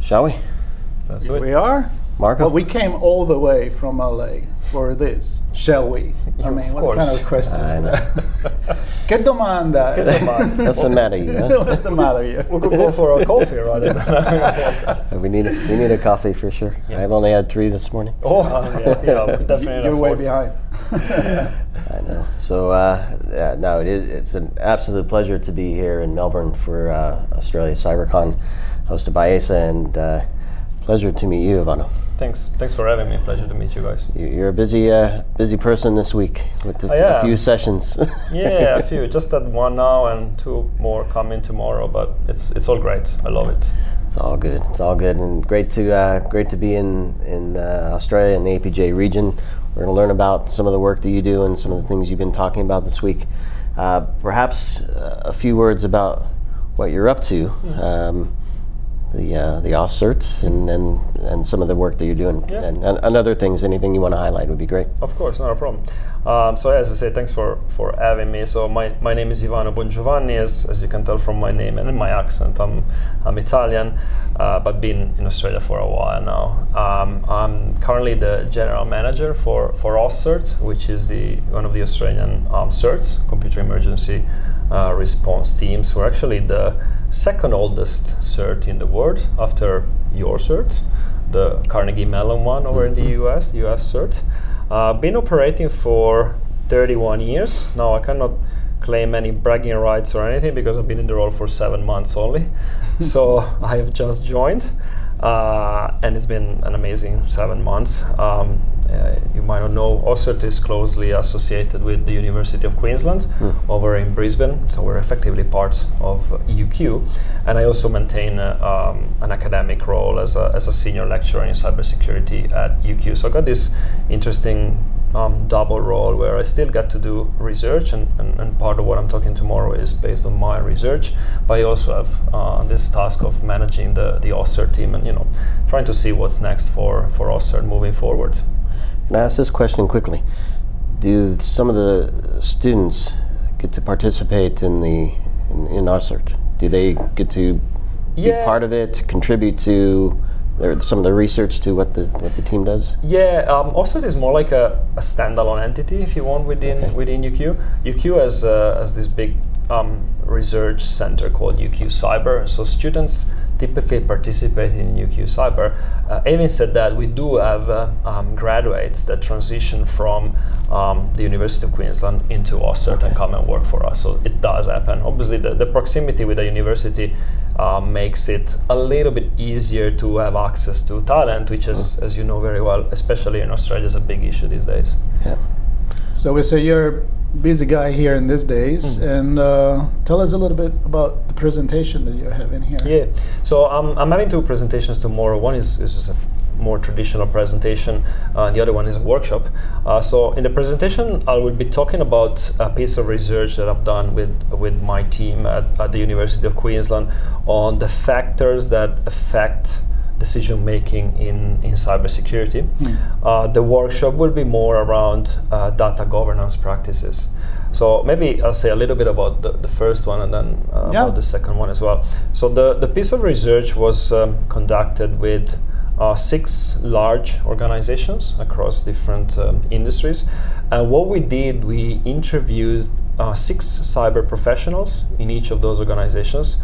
Shall we? That's Here it. we are. Marco? Well, we came all the way from LA for this. Shall we? I mean, Of what course. kind of question I is know. that? Che domanda? Doesn't matter, you know? What's the matter you? We could go for a coffee rather than having a podcast. So we need a coffee for sure. Yeah. I've only had 3 this morning. Oh, yeah, we definitely You're way afford. behind. I know. So no, it's an absolute pleasure to be here in Melbourne for Australia Cyber Con, hosted by AISA, and pleasure to meet you, Ivano. Thanks for having me. Pleasure to meet you guys. You're a busy person this week with I a few am. sessions. Yeah, a few. Just that one now and 2 more coming tomorrow. But it's all great. I love it. It's all good. It's all good, and great to be in Australia and the APJ region. We're going to learn about some of the work that you do and some of the things you've been talking about this week. Perhaps a few words about what you're up to. The AUSCERT and some of the work that you're doing, Yeah. and other things. Anything you want to highlight would be great. Of course, not a problem. So as I say, thanks for having me. So my name is Ivano Bongiovanni, as you can tell from my name and in my accent. I'm Italian, but been in Australia for a while now. I'm currently the general manager for AUSCERT, which is one of the Australian CERTs, Computer Emergency Response Teams. We're actually the second oldest CERT in the world after your CERT, the Carnegie Mellon one over in the US, the US CERT. Been operating for 31 years. Now I cannot claim any bragging rights or anything because I've been in the role for 7 months only. So I have just joined, and it's been an amazing 7 months. You might not know, AUSCERT is closely associated with the University of Queensland over in Brisbane, so we're effectively part of UQ. And I also maintain an academic role as a senior lecturer in cybersecurity at UQ. So I got this interesting double role where I still get to do research, and part of what I'm talking tomorrow is based on my research, but I also have this task of managing the AUSCERT team and trying to see what's next for AUSCERT moving forward. Can I ask this question quickly? Do some of the students get to participate in AUSCERT? Do they get to be part of it, contribute to some of the research to what the team does? Yeah, AUSCERT is more like a standalone entity, if you want, within UQ. UQ has this big research center called UQ Cyber. So students typically participate in UQ Cyber. Having said that, we do have graduates that transition from the University of Queensland into AUSCERT and come and work for us. So it does happen. Obviously, the proximity with the university makes it a little bit easier to have access to talent, which is, as you know very well, especially in Australia, is a big issue these days. Yeah. So we say you're a busy guy here in these days, and tell us a little bit about the presentation that you're having here. Yeah, so I'm having 2 presentations tomorrow. One is a more traditional presentation, and the other one is a workshop. So in the presentation, I will be talking about a piece of research that I've done with my team at the University of Queensland on the factors that affect decision making in cybersecurity. The workshop will be more around data governance practices. So maybe I'll say a little bit about the first one and then about the second one as well. So the piece of research was conducted with 6 large organizations across different industries. And what we did, we interviewed 6 cyber professionals in each of those organizations.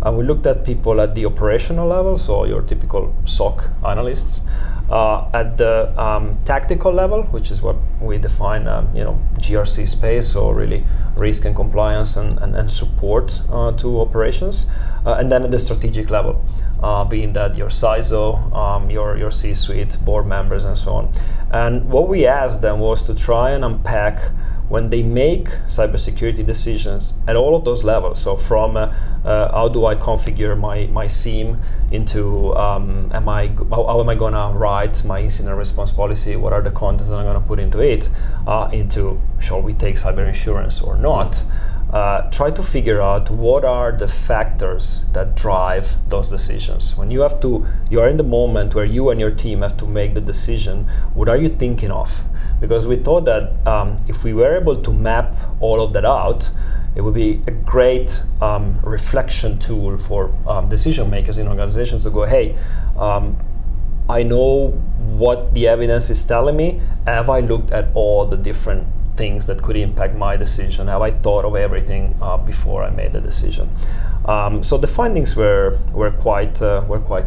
We looked at people at the operational level, so your typical SOC analysts, at the tactical level, which is what we define, GRC space, so really risk and compliance and support to operations, and then at the strategic level, being that your CISO, your C-suite, board members, and so on. And what we asked them was to try and unpack when they make cybersecurity decisions at all of those levels. So from how do I configure my SIEM into how am I going to write my incident response policy? What are the contents that I'm going to put into it? Into shall we take cyber insurance or not? Try to figure out what are the factors that drive those decisions. When you are in the moment where you and your team have to make the decision, what are you thinking of? because we thought that if we were able to map all of that out, it would be a great reflection tool for decision makers in organizations to go, hey, I know what the evidence is telling me. Have I looked at all the different things that could impact my decision? Have I thought of everything before I made the decision? So the findings were quite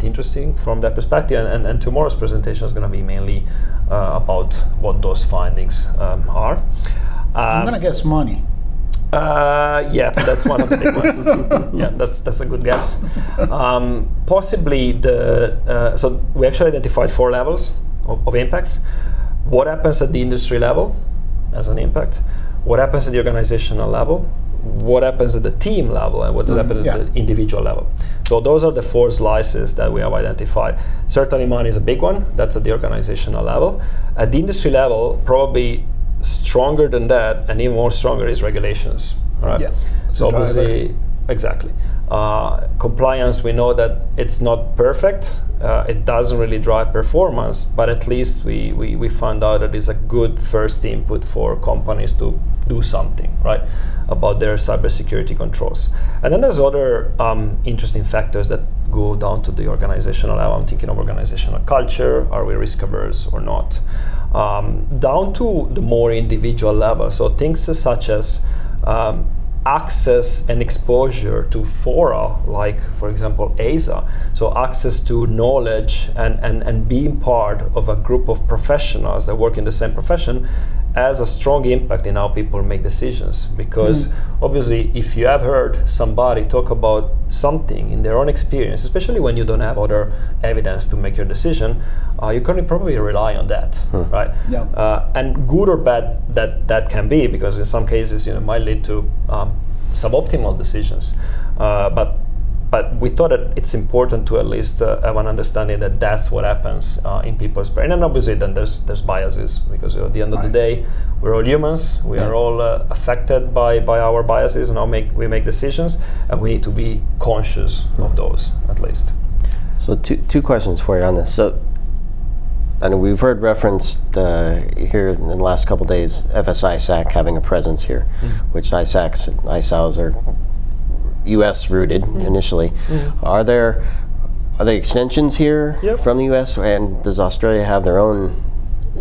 interesting from that perspective, and tomorrow's presentation is going to be mainly about what those findings are. I'm going to guess money. Yeah, that's one of the big ones. Yeah, that's a good guess. Possibly so we actually identified 4 levels of impacts. What happens at the industry level as an impact? What happens at the organizational level? What happens at the team level? And what does happen at the individual level? So those are the 4 slices that we have identified. Certainly money is a big one. That's at the organizational level. At the industry level, probably stronger than that, and even more stronger, is regulations. Right? Yeah. So obviously, exactly. Compliance, we know that it's not perfect. It doesn't really drive performance, but at least we found out that it's a good first input for companies to do something, right, about their cybersecurity controls. And then there's other interesting factors that go down to the organizational level. I'm thinking of organizational culture. Are we risk averse or not? Down to the more individual level. So things such as access and exposure to fora, like for example AISA, so access to knowledge and being part of a group of professionals that work in the same profession has a strong impact in how people make decisions, because obviously if you have heard somebody talk about something in their own experience, especially when you don't have other evidence to make your decision, you can probably rely on that, right? Yeah. And good or bad that can be, because in some cases it might lead to suboptimal decisions, but we thought that it's important to at least have an understanding that that's what happens in people's brain. And obviously then there's biases, because at the end of the day, we're all humans. We are all affected by our biases, and we make decisions, and we need to be conscious of those at least. So two questions for you on this. So, and we've heard referenced here in the last couple of days, ISAC having a presence here, which ISAOs are U.S. rooted initially. Are there extensions here from the U.S., and does Australia have their own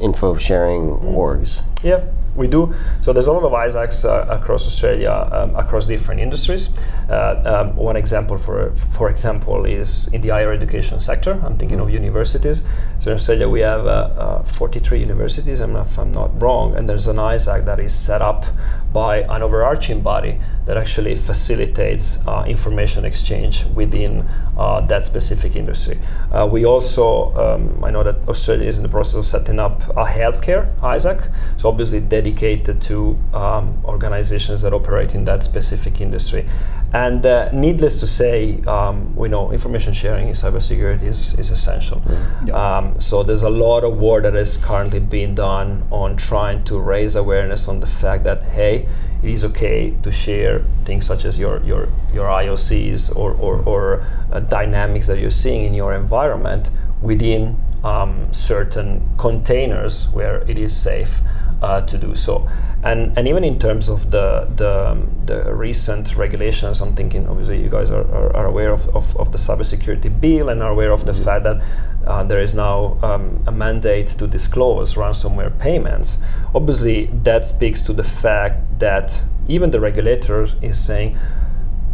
info sharing orgs? Yeah, we do. So there's a lot of ISACs across Australia, across different industries. One example, for example, is in the higher education sector. I'm thinking of universities. So in Australia we have 43 universities, if I'm not wrong, and there's an ISAC that is set up by an overarching body that actually facilitates information exchange within that specific industry. We also, I know that Australia is in the process of setting up a healthcare ISAC, so obviously dedicated to organizations that operate in that specific industry. And needless to say, we know information sharing in cybersecurity is essential. So there's a lot of work that is currently being done on trying to raise awareness on the fact that, hey, it is okay to share things such as your IOCs or dynamics that you're seeing in your environment within certain containers where it is safe to do so. And even in terms of the recent regulations, I'm thinking obviously you guys are aware of the cybersecurity bill and are aware of the fact that there is now a mandate to disclose ransomware payments. Obviously that speaks to the fact that even the regulator is saying,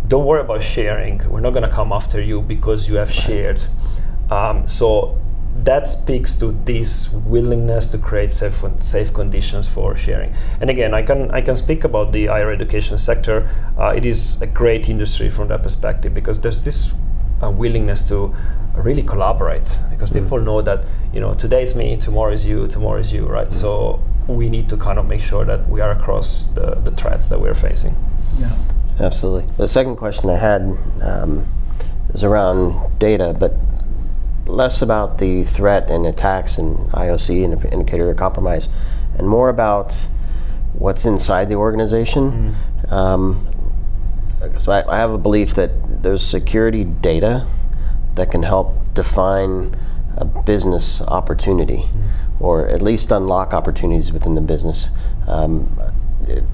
don't worry about sharing, we're not going to come after you because you have shared. So that speaks to this willingness to create safe conditions for sharing. And again, I can speak about the higher education sector. It is a great industry from that perspective, because there's this willingness to really collaborate, because people know that today is me, tomorrow is you, right? So we need to kind of make sure that we are across the threats that we're facing. Yeah, absolutely. The second question I had is around data, but less about the threat and attacks and IOC and indicator of compromise, and more about what's inside the organization. So I have a belief that there's security data that can help define a business opportunity, or at least unlock opportunities within the business,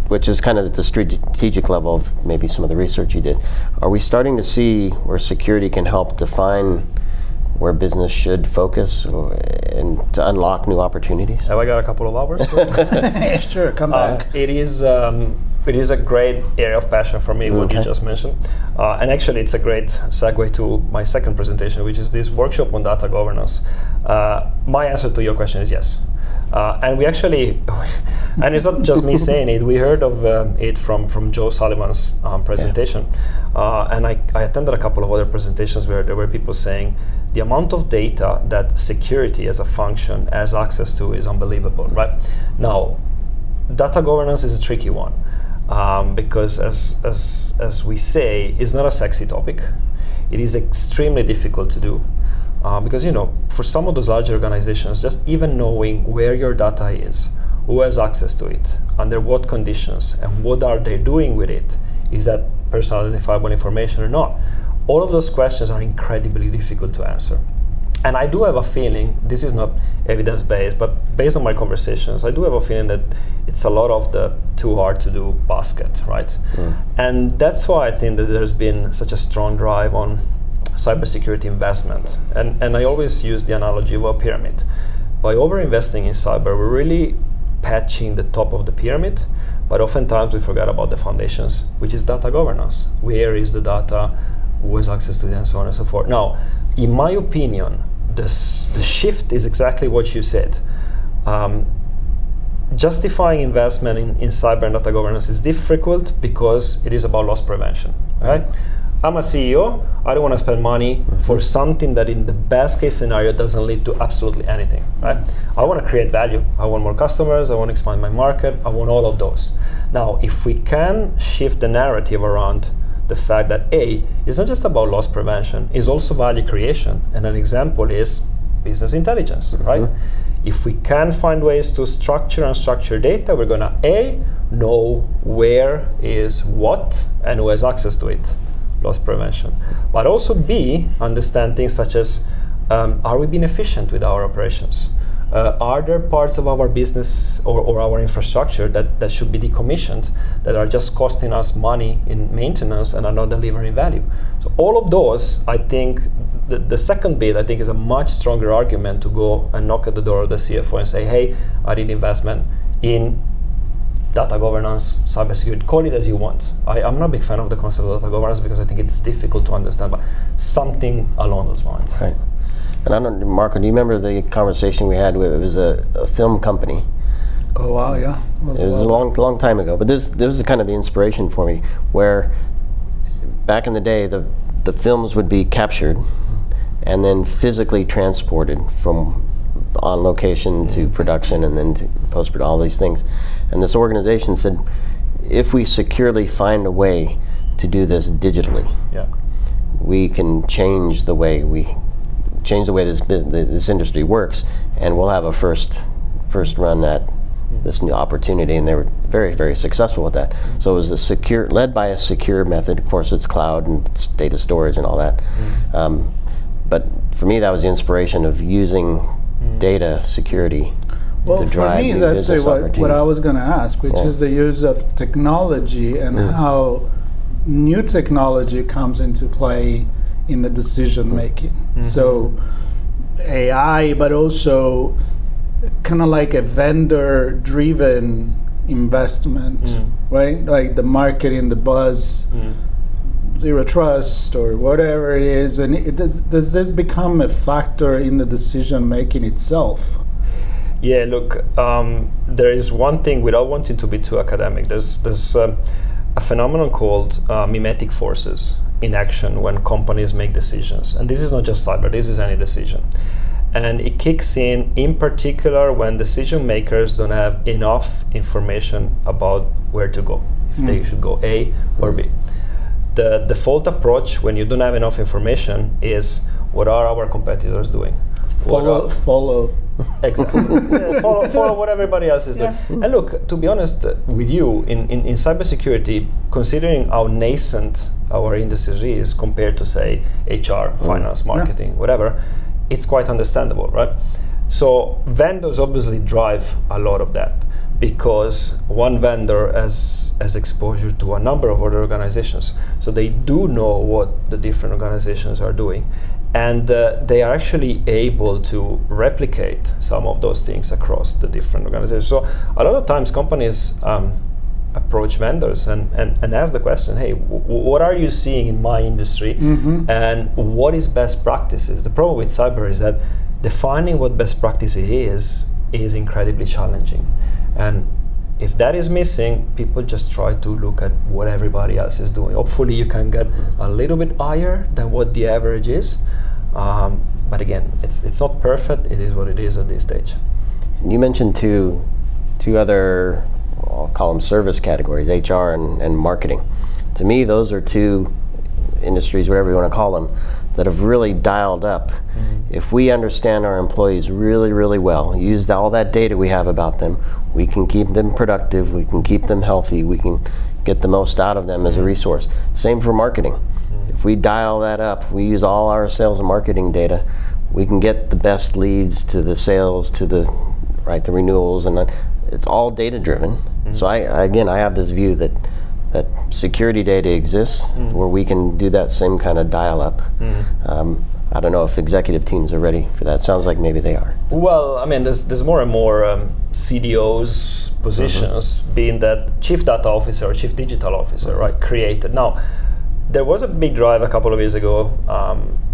which is kind of at the strategic level of maybe some of the research you did. Are we starting to see where security can help define where business should focus and to unlock new opportunities? Have I got a couple of hours? Sure, come back. It is a great area of passion for me, what you just mentioned. And actually, it's a great segue to my second presentation, which is this workshop on data governance. My answer to your question is yes. And we actually, and it's not just me saying it, we heard of it from Joe Sullivan's presentation. And I attended a couple of other presentations where there were people saying the amount of data that security as a function has access to is unbelievable, right? Now, data governance is a tricky one. Because as we say, it's not a sexy topic. It is extremely difficult to do. Because for some of those large organizations, just even knowing where your data is, who has access to it, under what conditions, and what are they doing with it, is that personal identifiable information or not? All of those questions are incredibly difficult to answer. And I do have a feeling, this is not evidence-based, but based on my conversations, I do have a feeling that it's a lot of the too hard to do basket, right? And that's why I think that there's been such a strong drive on cybersecurity investment. And I always use the analogy of a pyramid. By over-investing in cyber, we're really patching the top of the pyramid, but oftentimes we forget about the foundations, which is data governance. Where is the data? Who has access to it, and so on and so forth. Now, in my opinion, the shift is exactly what you said. Justifying investment in cyber and data governance is difficult because it is about loss prevention, right? I'm a CEO, I don't want to spend money for something that in the best case scenario doesn't lead to absolutely anything, right? I want to create value. I want more customers, I want to expand my market, I want all of those. Now, if we can shift the narrative around the fact that it's not just about loss prevention, it's also value creation. And an example is business intelligence, right? If we can find ways to structure unstructured data, we're gonna know where is what and who has access to it, loss prevention. But also understand things such as, are we being efficient with our operations? Are there parts of our business or our infrastructure that should be decommissioned, that are just costing us money in maintenance and are not delivering value? So all of those, I think, the second bit, I think, is a much stronger argument to go and knock at the door of the CFO and say, hey, I need investment in data governance, cybersecurity, call it as you want. I'm not a big fan of the concept of data governance because I think it's difficult to understand, but something along those lines. Right. And I don't, Marco, do you remember the conversation we had with, it was a film company? Oh wow, yeah. It was a long time ago, but this was kind of the inspiration for me, where back in the day, the films would be captured and then physically transported from on location to production and then to post-production, all these things. And this organization said, if we securely find a way to do this digitally, we can change the way this industry works, and we'll have a first run at this new opportunity. And they were very, very successful with that. So it was led by a secure method. Of course, it's cloud and it's data storage and all that. But for me, that was the inspiration of using data security to drive for me, that's what I was going to ask, which is the use of technology and how new technology comes into play in the decision making. So AI, but also kind of like a vendor driven investment, right? Like the marketing, the buzz, zero trust or whatever it is. And does this become a factor in the decision making itself? Yeah, look, there is one thing, without wanting to be too academic, there's a phenomenon called mimetic forces in action when companies make decisions. And this is not just cyber, this is any decision. And it kicks in particular, when decision makers don't have enough information about where to go, if they should go A or B. The default approach when you don't have enough information is, what are our competitors doing? Follow. Exactly. Follow what everybody else is doing. And look, to be honest with you, in cybersecurity, considering how nascent our industry is compared to, say, HR, finance, marketing, whatever, it's quite understandable, right? So vendors obviously drive a lot of that, because one vendor has exposure to a number of other organizations. So they do know what the different organizations are doing. And they are actually able to replicate some of those things across the different organizations. So a lot of times companies approach vendors and ask the question, hey, what are you seeing in my industry? And what is best practices? The problem with cyber is that defining what best practice is incredibly challenging. And if that is missing, people just try to look at what everybody else is doing. Hopefully you can get a little bit higher than what the average is. But again, it's not perfect. It is what it is at this stage. You mentioned two other, I'll call them service categories, HR and marketing. To me, those are two industries, whatever you want to call them, that have really dialed up. If we understand our employees really, really well, use all that data we have about them, we can keep them productive, we can keep them healthy, we can get the most out of them as a resource. Same for marketing. If we dial that up, we use all our sales and marketing data, we can get the best leads to the sales, to the renewals, and it's all data driven. So I have this view that security data exists where we can do that same kind of dial up. I don't know if executive teams are ready for that. Sounds like maybe they are. Well, I mean, there's more and more CDOs positions, being that chief data officer or chief digital officer, right, created. Now, there was a big drive a couple of years ago.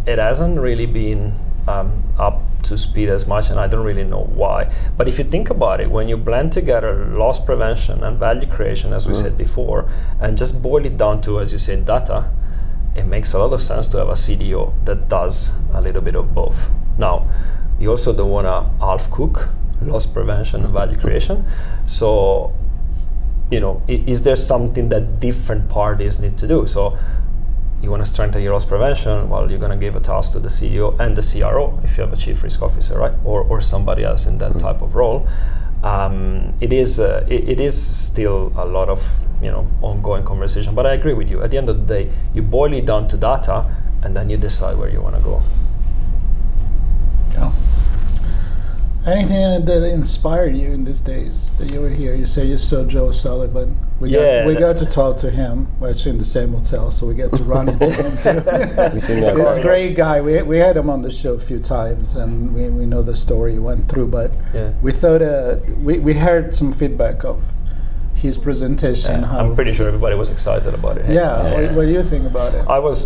It hasn't really been up to speed as much, and I don't really know why. But if you think about it, when you blend together loss prevention and value creation, as we said before, and just boil it down to, as you said, data, it makes a lot of sense to have a CDO that does a little bit of both. Now, you also don't want to half cook loss prevention and value creation. So, is there something that different parties need to do? So, you want to strengthen your loss prevention, well, you're going to give a task to the CDO and the CRO if you have a chief risk officer, right? Or somebody else in that type of role. It is still a lot of ongoing conversation, but I agree with you. At the end of the day, you boil it down to data, and then you decide where you want to go. Yeah. Anything that inspired you in these days that you were here? You say you saw Joe Sullivan. We got to talk to him. We're actually in the same hotel, so we get to run into him too. He's a great guy. We had him on the show a few times, and we know the story he went through. But we thought we heard some feedback of his presentation. I'm pretty sure everybody was excited about it. What do you think about it? I was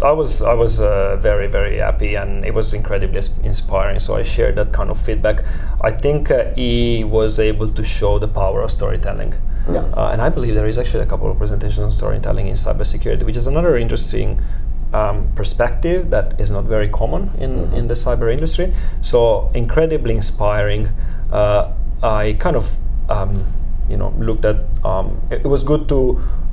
very, very happy, and it was incredibly inspiring. So I shared that kind of feedback. I think he was able to show the power of storytelling. And I believe there is actually a couple of presentations on storytelling in cybersecurity, which is another interesting perspective that is not very common in the cyber industry. So incredibly inspiring. I kind of looked at, it was good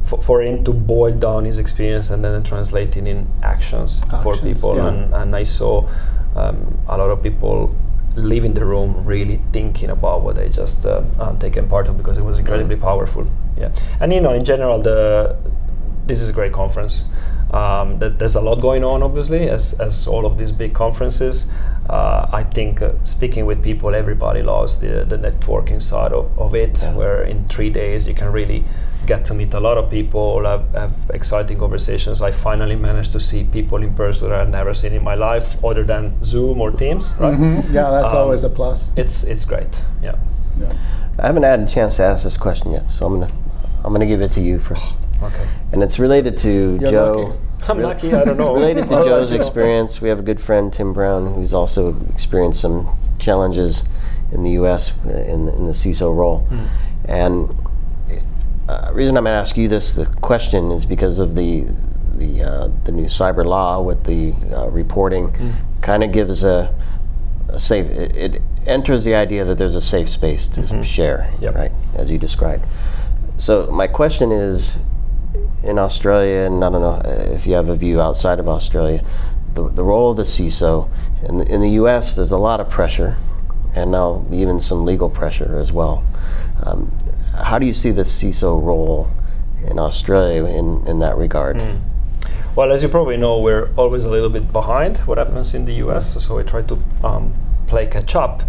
for him to boil down his experience and then translate it in actions for people. And I saw a lot of people leaving the room really thinking about what they just taken part of, because it was incredibly powerful. And in general, this is a great conference. There's a lot going on, obviously, as all of these big conferences. I think speaking with people, everybody loves the networking side of it, where in 3 days you can really get to meet a lot of people, have exciting conversations. I finally managed to see people in person that I've never seen in my life, other than Zoom or Teams, right? Yeah, that's always a plus. It's great. Yeah. I haven't had a chance to ask this question yet, so I'm gonna give it to you first. Okay. And it's related to Joe. Lucky. I'm lucky, I don't know. It's related to Joe's experience. We have a good friend, Tim Brown, who's also experienced some challenges in the U.S. in the CISO role. And the reason I'm going to ask you the question is because of the new cyber law with the reporting. Kind of gives a safe. It enters the idea that there's a safe space to share, right, as you described. So my question is, in Australia, and I don't know if you have a view outside of Australia, the role of the CISO. In the US, there's a lot of pressure, and now even some legal pressure as well. How do you see the CISO role in Australia in that regard? Well, as you probably know, we're always a little bit behind what happens in the US, so we try to play catch up.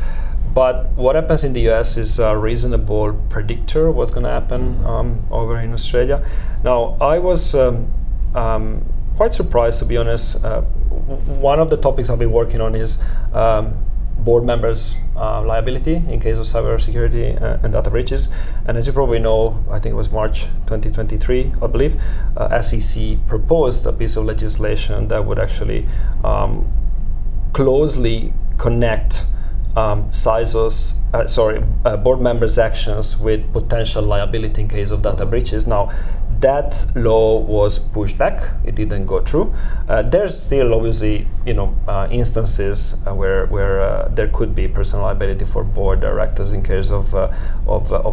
But what happens in the US is a reasonable predictor of what's going to happen over in Australia. Now, I was quite surprised, to be honest. One of the topics I've been working on is board members' liability in case of cybersecurity and data breaches. And as you probably know, I think it was March 2023, I believe, SEC proposed a piece of legislation that would actually closely connect board members' actions with potential liability in case of data breaches. Now, that law was pushed back; it didn't go through. There's still obviously, instances where there could be personal liability for board directors in case of a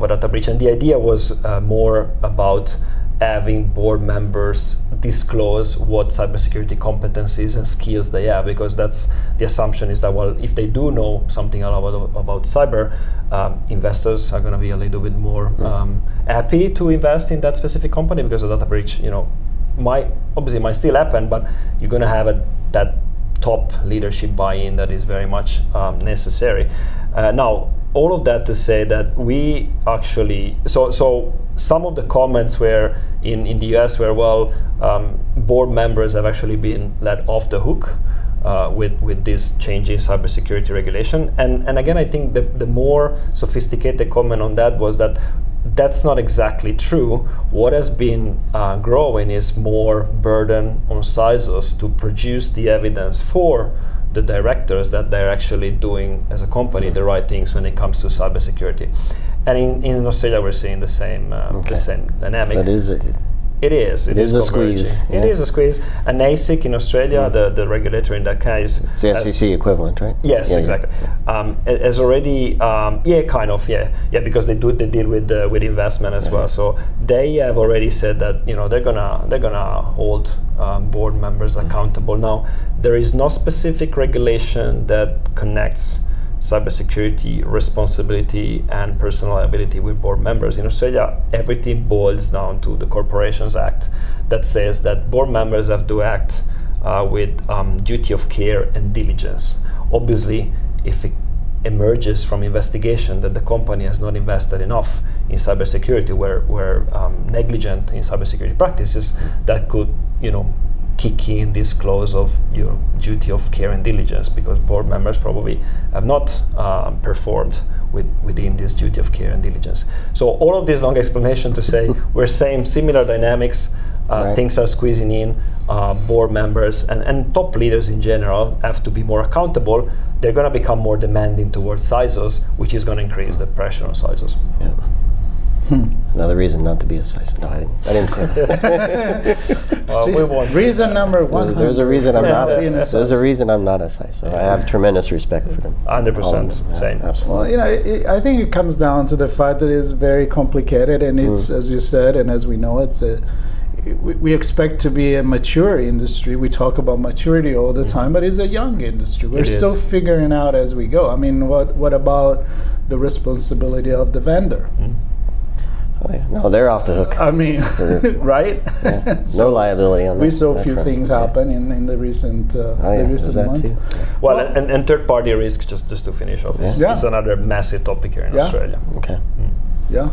data breach, and the idea was more about having board members disclose what cybersecurity competencies and skills they have, because that's the assumption is that, well, if they do know something about cyber, investors are going to be a little bit more happy to invest in that specific company, because a data breach, might still happen, but you're going to have that top leadership buy-in that is very much necessary. Now, all of that to say that we actually, so some of the comments were in the US where, board members have actually been let off the hook with this change in cybersecurity regulation. And again, I think the more sophisticated comment on that was that that's not exactly true. What has been growing is more burden on CISOs to produce the evidence for the directors that they're actually doing as a company the right things when it comes to cybersecurity. And in Australia, we're seeing the same dynamic. So it is a squeeze. It is a squeeze. And ASIC in Australia, the regulator in that case, it's the SEC equivalent, right? Yes, exactly. Has already, because they deal with investment as well. So they have already said that they're gonna hold board members accountable. Now, there is no specific regulation that connects cybersecurity responsibility and personal liability with board members. In Australia, everything boils down to the Corporations Act that says that board members have to act with duty of care and diligence. Obviously, if it emerges from investigation that the company has not invested enough in cybersecurity, where negligent in cybersecurity practices, that could kick in this clause of duty of care and diligence, because board members probably have not performed within this duty of care and diligence. So all of this long explanation to say we're saying similar dynamics, things are squeezing in, board members and top leaders in general have to be more accountable. They're going to become more demanding towards CISOs, which is going to increase the pressure on CISOs. Yeah. Another reason not to be a CISO. No, I didn't say that. We won't reason number one. There's a reason I'm not. There's a reason I'm not a CISO. I have tremendous respect for them. 100%, same. Absolutely. Well, I think it comes down to the fact that it's very complicated, and it's, as you said, and as we know, we expect to be a mature industry. We talk about maturity all the time, but it's a young industry. We're still figuring out as we go. I mean, what about the responsibility of the vendor? Oh, yeah. No, they're off the hook. I mean, right? Yeah. No liability on that. We saw a few things happen in the recent month. Well, and third-party risk, just to finish off, is another massive topic here in Australia. Okay. Yeah.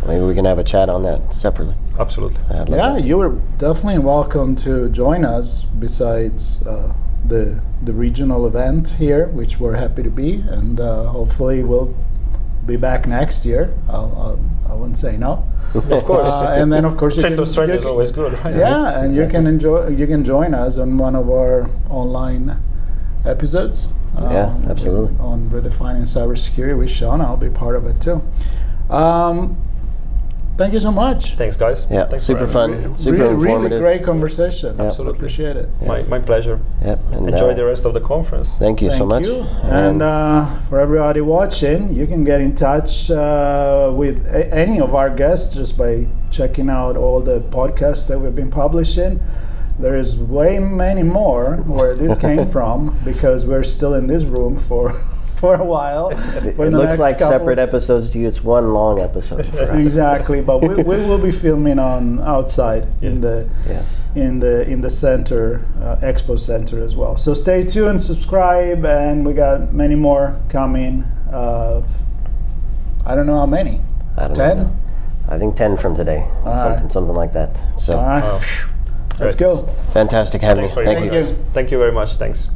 Maybe we can have a chat on that separately. Absolutely. You were definitely welcome to join us besides the regional event here, which we're happy to be, and hopefully we'll be back next year. I wouldn't say no. Of course. And then of course trip to Australia is always good, right? Yeah, and you can join us on one of our online episodes. Absolutely. On redefining cybersecurity with Sean, I'll be part of it too. Thank you so much. Thanks, guys. Yeah, thanks super fun, super informative. Really great conversation. Absolutely. Appreciate it. My pleasure. Yep. And enjoy the rest of the conference. Thank you so much. And for everybody watching, you can get in touch with any of our guests just by checking out all the podcasts that we've been publishing. There is way many more where this came from, because we're still in this room for for a while. It for the looks next like couple- separate episodes to you. It's one long episode. for us. Exactly, but we will be filming on outside in the Yes. in the center, expo center as well. So stay tuned, subscribe, and we got many more coming. I don't know how many. I don't 10? know. I think 10 from today. right. Something like that. So All right, Wow. let's Great. go. fantastic having Thanks you. for your Thank you. Thank guys. Thank you very much. Thanks.